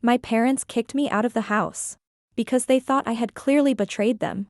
My parents kicked me out of the house because they thought I had clearly betrayed them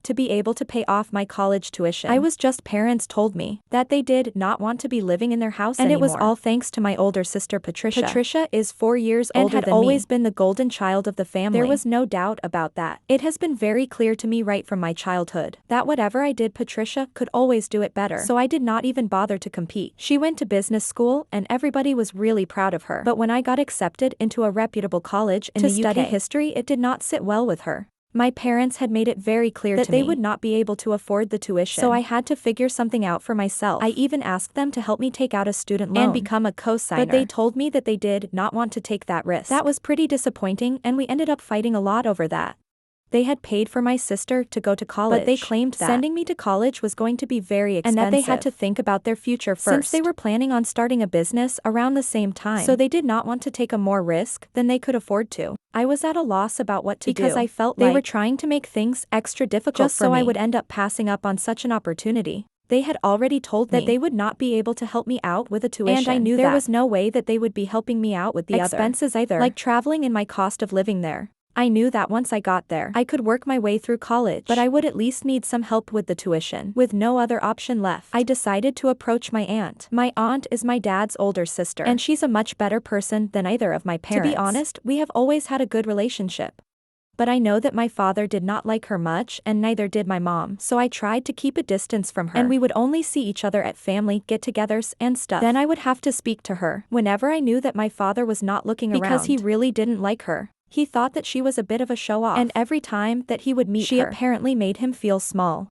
to be able to pay off my college tuition. I was just parents told me that they did not want to be living in their house anymore. And it was all thanks to my older sister Patricia. Patricia is 4 years older than me and had always been the golden child of the family. There was no doubt about that. It has been very clear to me right from my childhood that whatever I did Patricia could always do it better. So I did not even bother to compete. She went to business school and everybody was really proud of her. But when I got accepted into a reputable college in the UK to study history, it did not sit well with her. My parents had made it very clear that they would not be able to afford the tuition, so I had to figure something out for myself. I even asked them to help me take out a student loan and become a co-signer, but they told me that they did not want to take that risk. That was pretty disappointing and we ended up fighting a lot over that. They had paid for my sister to go to college, but they claimed that sending me to college was going to be very expensive and that they had to think about their future first, since they were planning on starting a business around the same time, so they did not want to take a more risk than they could afford to. I was at a loss about what to do because I felt they were trying to make things extra difficult just so I would end up passing up on such an opportunity. They had already told me that they would not be able to help me out with a tuition, and I knew there was no way that they would be helping me out with the expenses either, like traveling and my cost of living there. I knew that once I got there, I could work my way through college, but I would at least need some help with the tuition. With no other option left, I decided to approach my aunt. My aunt is my dad's older sister, and she's a much better person than either of my parents. To be honest, we have always had a good relationship. But I know that my father did not like her much and neither did my mom, so I tried to keep a distance from her, and we would only see each other at family get-togethers and stuff. Then I would have to speak to her whenever I knew that my father was not looking around because he really didn't like her. He thought that she was a bit of a show-off, and every time that he would meet her, she apparently made him feel small.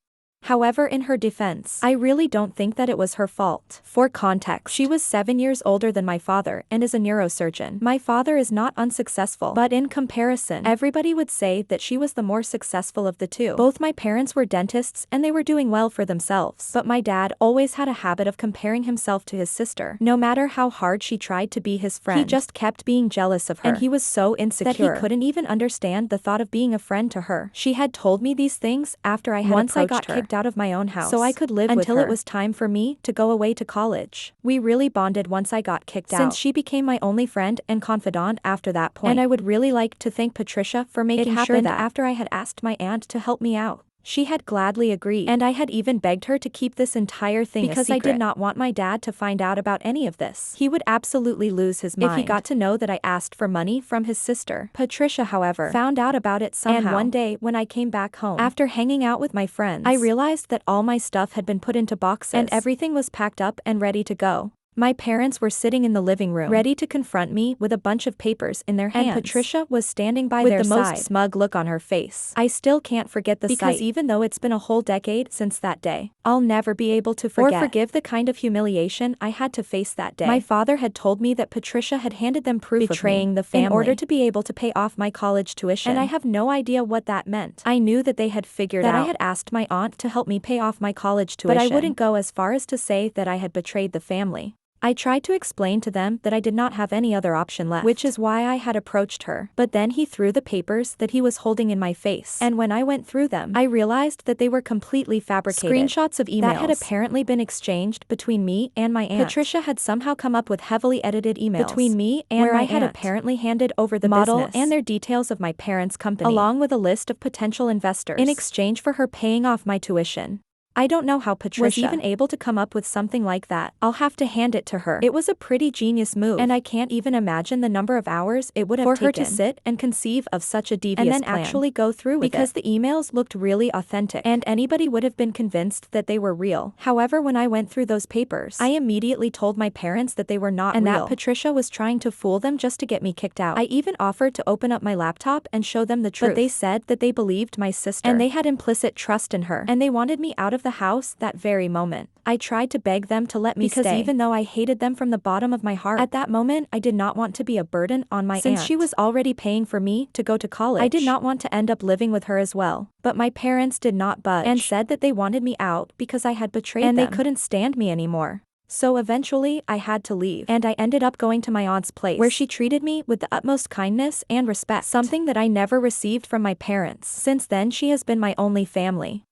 However, in her defense, I really don't think that it was her fault. For context, she was 7 years older than my father and is a neurosurgeon. My father is not unsuccessful, but in comparison, everybody would say that she was the more successful of the two. Both my parents were dentists and they were doing well for themselves, but my dad always had a habit of comparing himself to his sister. No matter how hard she tried to be his friend, he just kept being jealous of her, and he was so insecure that he couldn't even understand the thought of being a friend to her. She had told me these things after I had once I got kicked out of my own house, so I could live until it was time for me to go away to college. We really bonded once I got kicked out, since she became my only friend and confidant after that point. And I would really like to thank Patricia for making sure that after I had asked my aunt to help me out, she had gladly agreed, and I had even begged her to keep this entire thing because I did not want my dad to find out about any of this. He would absolutely lose his mind if he got to know that I asked for money from his sister. Patricia, however, found out about it somehow, and one day when I came back home after hanging out with my friends, I realized that all my stuff had been put into boxes and everything was packed up and ready to go. My parents were sitting in the living room, ready to confront me with a bunch of papers in their hands, and Patricia was standing by their side with the most smug look on her face. I still can't forget the sight, because even though it's been a whole decade since that day, I'll never be able to forget or forgive the kind of humiliation I had to face that day. My father had told me that Patricia had handed them proof betraying the family in order to be able to pay off my college tuition, and I have no idea what that meant. I knew that they had figured out that I had asked my aunt to help me pay off my college tuition, but I wouldn't go as far as to say that I had betrayed the family. I tried to explain to them that I did not have any other option left, which is why I had approached her. But then he threw the papers that he was holding in my face, and when I went through them, I realized that they were completely fabricated. Screenshots of emails that had apparently been exchanged between me and my aunt. Patricia had somehow come up with heavily edited emails between me and where I had apparently handed over the model business and their details of my parents' company, along with a list of potential investors, in exchange for her paying off my tuition. I don't know how Patricia was even able to come up with something like that. I'll have to hand it to her. It was a pretty genius move, and I can't even imagine the number of hours it would have taken for her to sit and conceive of such a devious plan and then actually go through with it, because the emails looked really authentic, and anybody would have been convinced that they were real. However, when I went through those papers, I immediately told my parents that they were not real, and that Patricia was trying to fool them just to get me kicked out. I even offered to open up my laptop and show them the truth, but they said that they believed my sister, and they had implicit trust in her, and they wanted me out of the house that very moment. I tried to beg them to let me stay, because even though I hated them from the bottom of my heart, at that moment I did not want to be a burden on my aunt. Since she was already paying for me to go to college, I did not want to end up living with her as well. But my parents did not budge, and said that they wanted me out because I had betrayed them, and they couldn't stand me anymore. So eventually, I had to leave, and I ended up going to my aunt's place, where she treated me with the utmost kindness and respect, something that I never received from my parents. Since then, she has been my only family.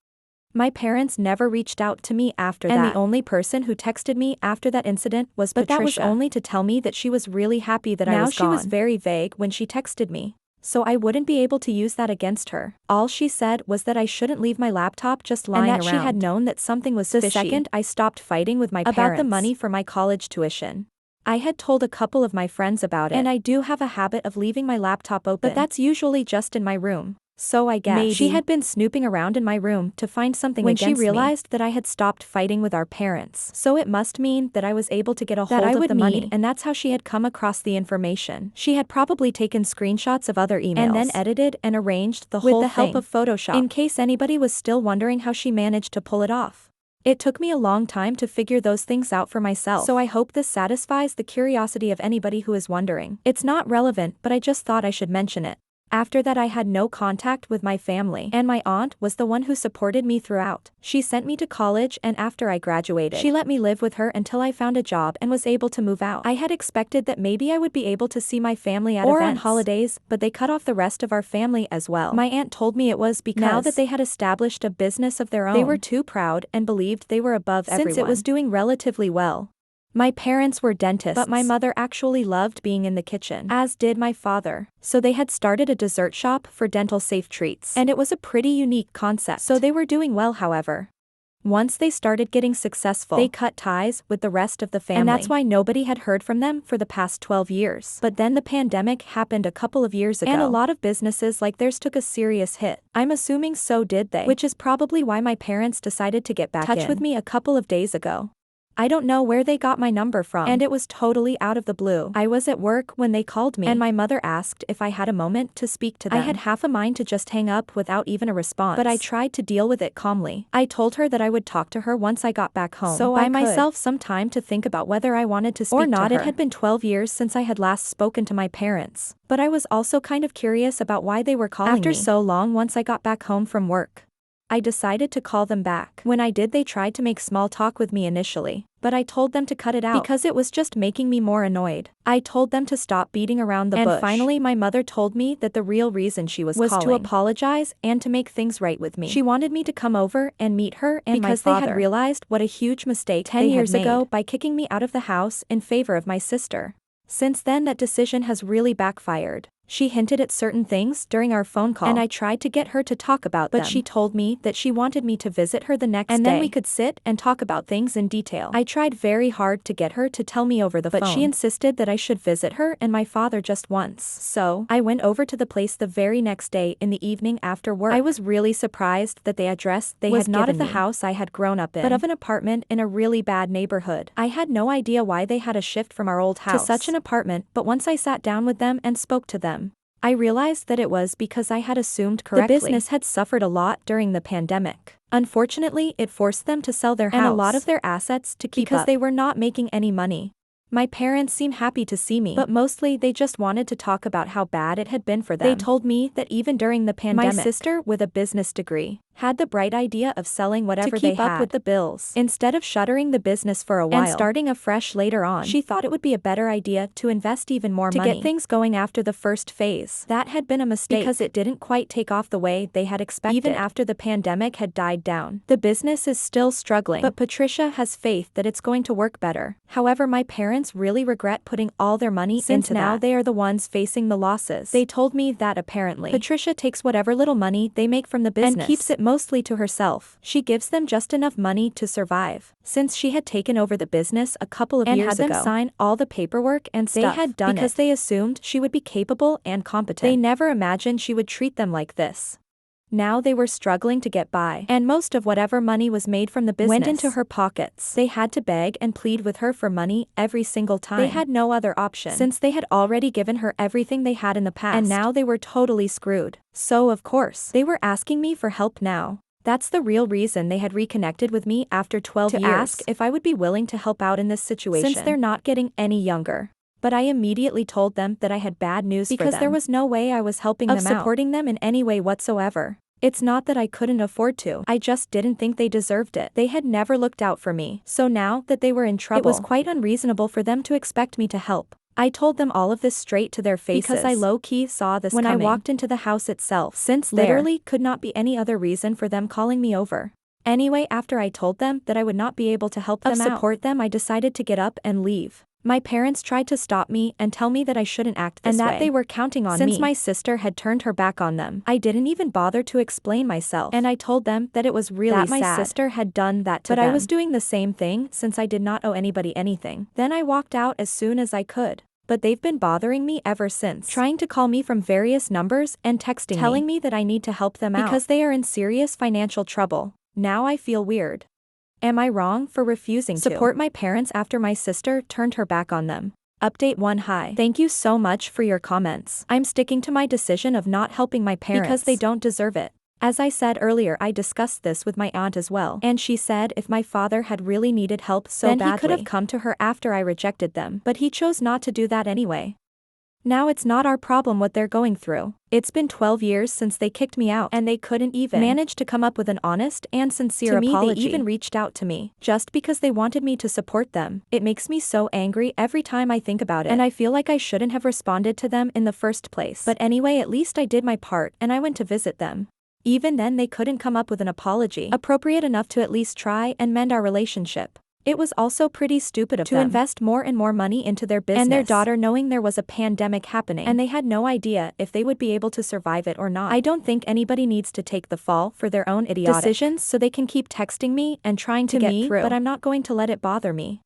My parents never reached out to me after that. And the only person who texted me after that incident was Patricia. But that was only to tell me that she was really happy that I was gone. Now she was very vague when she texted me, so I wouldn't be able to use that against her. All she said was that I shouldn't leave my laptop just lying around. And that she had known that something was fishy. The second I stopped fighting with my parents about the money for my college tuition, I had told a couple of my friends about it. And I do have a habit of leaving my laptop open, but that's usually just in my room. So I guess maybe she had been snooping around in my room to find something against me when she realized that I had stopped fighting with our parents. So it must mean that I was able to get a hold of the money, and that's how she had come across the information. She had probably taken screenshots of other emails and then edited and arranged the whole thing with the help of Photoshop, in case anybody was still wondering how she managed to pull it off. It took me a long time to figure those things out for myself, so I hope this satisfies the curiosity of anybody who is wondering. It's not relevant, but I just thought I should mention it. After that I had no contact with my family, and my aunt was the one who supported me throughout. She sent me to college, and after I graduated, she let me live with her until I found a job and was able to move out. I had expected that maybe I would be able to see my family at events or on holidays, but they cut off the rest of our family as well. My aunt told me it was because now that they had established a business of their own, they were too proud and believed they were above everyone. Since it was doing relatively well. My parents were dentists, but my mother actually loved being in the kitchen, as did my father. So they had started a dessert shop for dental safe treats, and it was a pretty unique concept. So they were doing well, however. Once they started getting successful, they cut ties with the rest of the family, and that's why nobody had heard from them for the past 12 years. But then the pandemic happened a couple of years ago, and a lot of businesses like theirs took a serious hit. I'm assuming so did they, which is probably why my parents decided to get back in touch with me a couple of days ago. I don't know where they got my number from, and it was totally out of the blue. I was at work when they called me, and my mother asked if I had a moment to speak to them. I had half a mind to just hang up without even a response, but I tried to deal with it calmly. I told her that I would talk to her once I got back home, so I buy myself some time to think about whether I wanted to speak or not. To her. It had been 12 years since I had last spoken to my parents, but I was also kind of curious about why they were calling me after so long once I got back home from work. I decided to call them back. When I did, they tried to make small talk with me initially, but I told them to cut it out because it was just making me more annoyed. I told them to stop beating around the bush. And finally my mother told me that the real reason she was calling to apologize and to make things right with me. She wanted me to come over and meet her and because my father, they had realized what a huge mistake 10 years ago by kicking me out of the house in favor of my sister. Since then that decision has really backfired. She hinted at certain things during our phone call, and I tried to get her to talk about them, but she told me that she wanted me to visit her the next day, and then we could sit and talk about things in detail. I tried very hard to get her to tell me over the phone, but she insisted that I should visit her and my father just once. So, I went over to the place the very next day in the evening after work. I was really surprised that the address they had not of the house I had grown up in, but of an apartment in a really bad neighborhood. I had no idea why they had a shift from our old house to such an apartment, but once I sat down with them and spoke to them, I realized that it was because I had assumed correctly. The business had suffered a lot during the pandemic. Unfortunately, it forced them to sell their house and a lot of their assets to keep because they were not making any money. My parents seemed happy to see me, but mostly they just wanted to talk about how bad it had been for them. They told me that even during the pandemic, my sister with a business degree had the bright idea of selling whatever they had to keep up with the bills. Instead of shuttering the business for a while and starting afresh later on, she thought it would be a better idea to invest even more money to get things going after the first phase. That had been a mistake because it didn't quite take off the way they had expected. Even after the pandemic had died down, the business is still struggling, but Patricia has faith that it's going to work better. However, my parents really regret putting all their money into now they are the ones facing the losses. They told me that apparently Patricia takes whatever little money they make from the business and keeps it mostly to herself. She gives them just enough money to survive. Since she had taken over the business a couple of years ago and had them sign all the paperwork and stuff they had done because they assumed she would be capable and competent. They never imagined she would treat them like this. Now they were struggling to get by, and most of whatever money was made from the business went into her pockets. They had to beg and plead with her for money every single time. They had no other option, since they had already given her everything they had in the past, and now they were totally screwed. So of course, they were asking me for help now. That's the real reason they had reconnected with me after 12 years, to ask if I would be willing to help out in this situation, since they're not getting any younger. But I immediately told them that I had bad news for them, because there was no way I was helping them out, supporting them in any way whatsoever. It's not that I couldn't afford to, I just didn't think they deserved it. They had never looked out for me, so now that they were in trouble, it was quite unreasonable for them to expect me to help. I told them all of this straight to their faces because I low-key saw this when coming. I walked into the house itself, since literally could not be any other reason for them calling me over. Anyway, after I told them that I would not be able to help them support them, I decided to get up and leave. My parents tried to stop me and tell me that I shouldn't act this way, and that they were counting on me. Since my sister had turned her back on them, I didn't even bother to explain myself, and I told them that it was really sad that my sister had done that to them. But I was doing the same thing since I did not owe anybody anything. Then I walked out as soon as I could. But they've been bothering me ever since, trying to call me from various numbers and texting me, telling me that I need to help them out because they are in serious financial trouble. Now I feel weird. Am I wrong for refusing to support my parents after my sister turned her back on them? Update 1. Hi. Thank you so much for your comments. I'm sticking to my decision of not helping my parents because they don't deserve it. As I said earlier, I discussed this with my aunt as well, and she said if my father had really needed help so badly, then he could have come to her after I rejected them, but he chose not to do that anyway. Now it's not our problem what they're going through. It's been 12 years since they kicked me out, and they couldn't even manage to come up with an honest and sincere apology. They even reached out to me just because they wanted me to support them. It makes me so angry every time I think about it, and I feel like I shouldn't have responded to them in the first place. But anyway, at least I did my part and I went to visit them. Even then they couldn't come up with an apology appropriate enough to at least try and mend our relationship. It was also pretty stupid of them to invest more and more money into their business and their daughter, knowing there was a pandemic happening and they had no idea if they would be able to survive it or not. I don't think anybody needs to take the fall for their own idiotic decisions, so they can keep texting me and trying to get through, but I'm not going to let it bother me.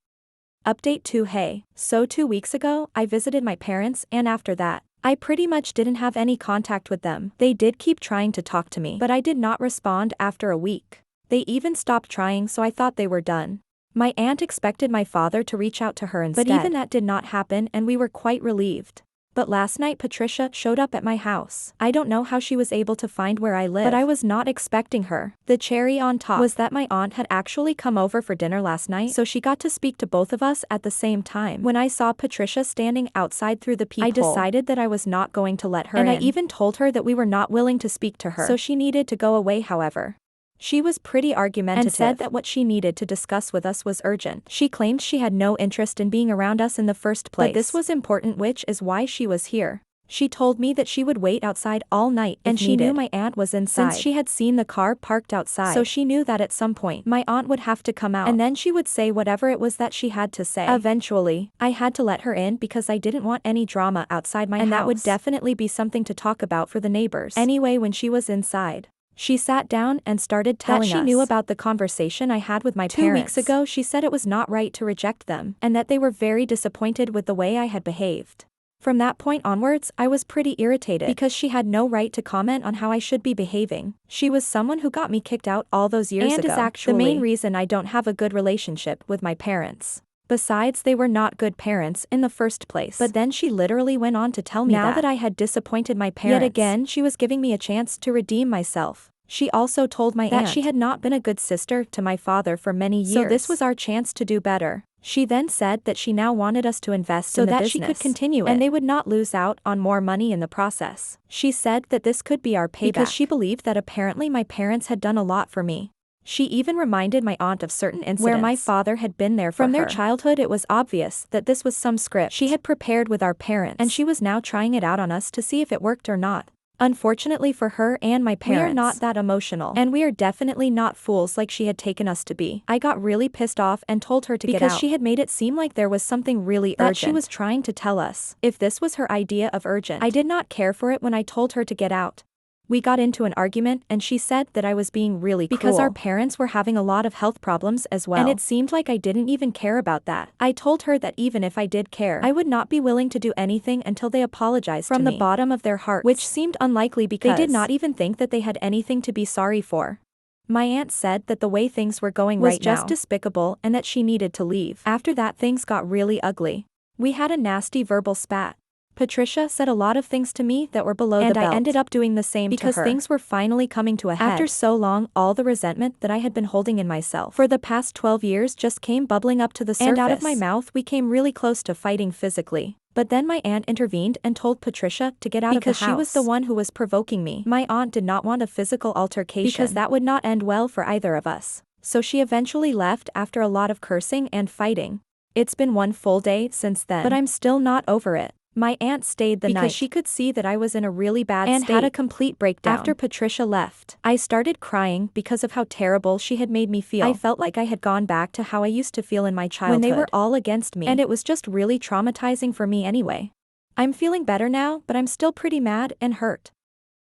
Update 2. Hey. So 2 weeks ago, I visited my parents, and after that, I pretty much didn't have any contact with them. They did keep trying to talk to me, but I did not respond after a week. They even stopped trying, so I thought they were done. My aunt expected my father to reach out to her instead, but even that did not happen and we were quite relieved. But last night Patricia showed up at my house. I don't know how she was able to find where I live, but I was not expecting her. The cherry on top was that my aunt had actually come over for dinner last night, so she got to speak to both of us at the same time. When I saw Patricia standing outside through the peephole, I decided that I was not going to let her in. And I even told her that we were not willing to speak to her, so she needed to go away. However, she was pretty argumentative and said that what she needed to discuss with us was urgent. She claimed she had no interest in being around us in the first place, but this was important, which is why she was here. She told me that she would wait outside all night and she knew my aunt was inside since she had seen the car parked outside, so she knew that at some point my aunt would have to come out and then she would say whatever it was that she had to say. Eventually, I had to let her in because I didn't want any drama outside my house, and that would definitely be something to talk about for the neighbors. Anyway, when she was inside, she sat down and started telling us that she knew about the conversation I had with my parents 2 weeks ago. She said it was not right to reject them, and that they were very disappointed with the way I had behaved. From that point onwards, I was pretty irritated because she had no right to comment on how I should be behaving. She was someone who got me kicked out all those years ago, and is actually the main reason I don't have a good relationship with my parents. Besides, they were not good parents in the first place. But then she literally went on to tell me now that I had disappointed my parents. Yet again, she was giving me a chance to redeem myself. She also told my aunt that she had not been a good sister to my father for many years, so this was our chance to do better. She then said that she now wanted us to invest in the business so that she could continue it, and they would not lose out on more money in the process. She said that this could be our payback because she believed that apparently my parents had done a lot for me. She even reminded my aunt of certain incidents where my father had been there for her. From their childhood, it was obvious that this was some script she had prepared with our parents, and she was now trying it out on us to see if it worked or not. Unfortunately for her and my parents, we are not that emotional, and we are definitely not fools like she had taken us to be. I got really pissed off and told her to get out because she had made it seem like there was something really urgent that she was trying to tell us. If this was her idea of urgent, I did not care for it when I told her to get out. We got into an argument and she said that I was being really cruel because our parents were having a lot of health problems as well, and it seemed like I didn't even care about that. I told her that even if I did care, I would not be willing to do anything until they apologized from the bottom of their hearts, which seemed unlikely because they did not even think that they had anything to be sorry for. My aunt said that the way things were going was just despicable and that she needed to leave. After that, things got really ugly. We had a nasty verbal spat. Patricia said a lot of things to me that were below the belt, and I ended up doing the same because things were finally coming to a head. After so long, all the resentment that I had been holding in myself for the past 12 years just came bubbling up to the surface, and out of my mouth we came really close to fighting physically. But then my aunt intervened and told Patricia to get out of the house because she was the one who was provoking me. My aunt did not want a physical altercation because that would not end well for either of us. So she eventually left after a lot of cursing and fighting. It's been one full day since then, but I'm still not over it. My aunt stayed the night because she could see that I was in a really bad state and had a complete breakdown. After Patricia left, I started crying because of how terrible she had made me feel. I felt like I had gone back to how I used to feel in my childhood when they were all against me, and it was just really traumatizing for me anyway. I'm feeling better now, but I'm still pretty mad and hurt.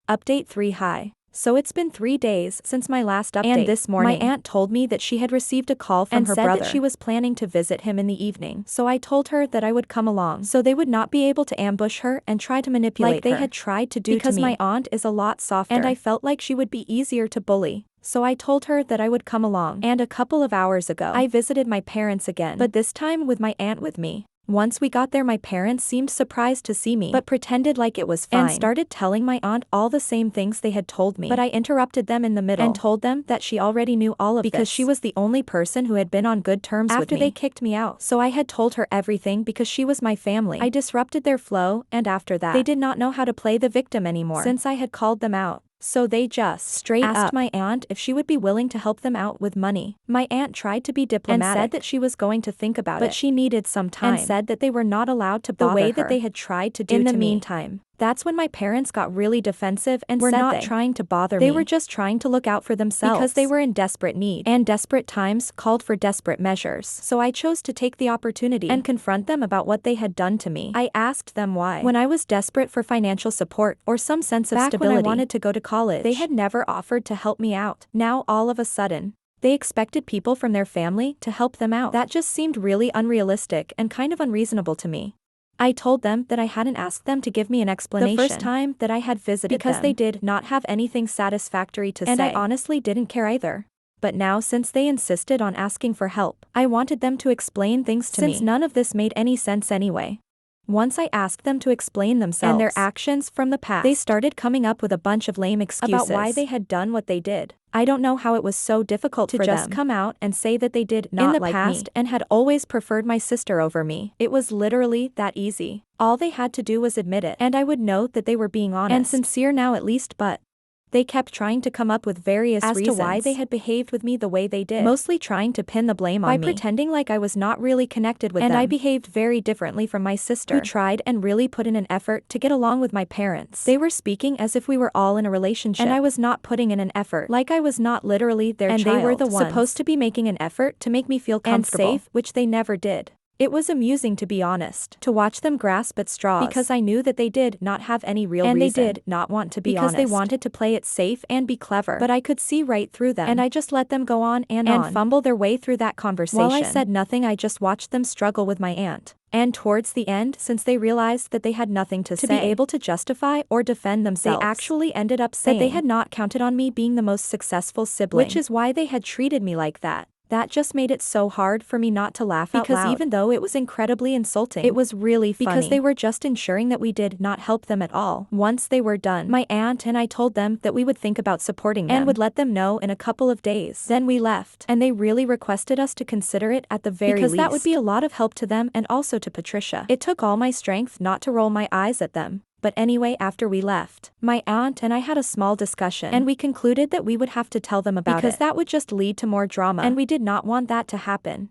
Update 3. Hi. So it's been 3 days since my last update, and this morning, my aunt told me that she had received a call from her brother and said that she was planning to visit him in the evening. So I told her that I would come along, so they would not be able to ambush her and try to manipulate her like they had tried to do to me. Because my aunt is a lot softer, and I felt like she would be easier to bully. So I told her that I would come along, and a couple of hours ago, I visited my parents again, but this time with my aunt with me. Once we got there, my parents seemed surprised to see me, but pretended like it was fine and started telling my aunt all the same things they had told me. But I interrupted them in the middle and told them that she already knew all of this because she was the only person who had been on good terms with me after they kicked me out. So I had told her everything because she was my family. I disrupted their flow, and after that, they did not know how to play the victim anymore since I had called them out. So they just straight asked my aunt if she would be willing to help them out with money. My aunt tried to be diplomatic and said that she was going to think about it, but she needed some time and said that they were not allowed to bother her the way that they had tried to do to me. In the meantime, that's when my parents got really defensive and said not trying to bother me. They were just trying to look out for themselves because they were in desperate need, and desperate times called for desperate measures. So I chose to take the opportunity and confront them about what they had done to me. I asked them why, when I was desperate for financial support or some sense of stability, when I wanted to go to college, they had never offered to help me out. Now all of a sudden, they expected people from their family to help them out. That just seemed really unrealistic and kind of unreasonable to me. I told them that I hadn't asked them to give me an explanation the first time that I had visited because they did not have anything satisfactory to say, and I honestly didn't care either. But now, since they insisted on asking for help, I wanted them to explain things to me since none of this made any sense anyway. Once I asked them to explain themselves and their actions from the past, they started coming up with a bunch of lame excuses about why they had done what they did. I don't know how it was so difficult to just come out and say that they did not like me and had always preferred my sister over me. It was literally that easy. All they had to do was admit it, and I would know that they were being honest and sincere now at least, but they kept trying to come up with various reasons to why they had behaved with me the way they did, mostly trying to pin the blame on me by pretending like I was not really connected with them. And I behaved very differently from my sister, who tried and really put in an effort to get along with my parents. They were speaking as if we were all in a relationship, and I was not putting in an effort, like I was not literally their child. And they were the ones supposed to be making an effort to make me feel comfortable and safe, which they never did. It was amusing, to be honest, to watch them grasp at straws because I knew that they did not have any real reason. And they did not want to be honest because they wanted to play it safe and be clever. But I could see right through them, and I just let them go on and fumble their way through that conversation. While I said nothing, I just watched them struggle with my aunt. And towards the end, since they realized that they had nothing to say be able to justify or defend themselves, they actually ended up saying that they had not counted on me being the most successful sibling, which is why they had treated me like that. That just made it so hard for me not to laugh out loud. Because even though it was incredibly insulting, it was really funny. Because they were just ensuring that we did not help them at all. Once they were done, my aunt and I told them that we would think about supporting them and would let them know in a couple of days. Then we left, and they really requested us to consider it at the very least, because that would be a lot of help to them and also to Patricia. It took all my strength not to roll my eyes at them. But anyway, after we left, my aunt and I had a small discussion, and we concluded that we would have to tell them about it because that would just lead to more drama, and we did not want that to happen.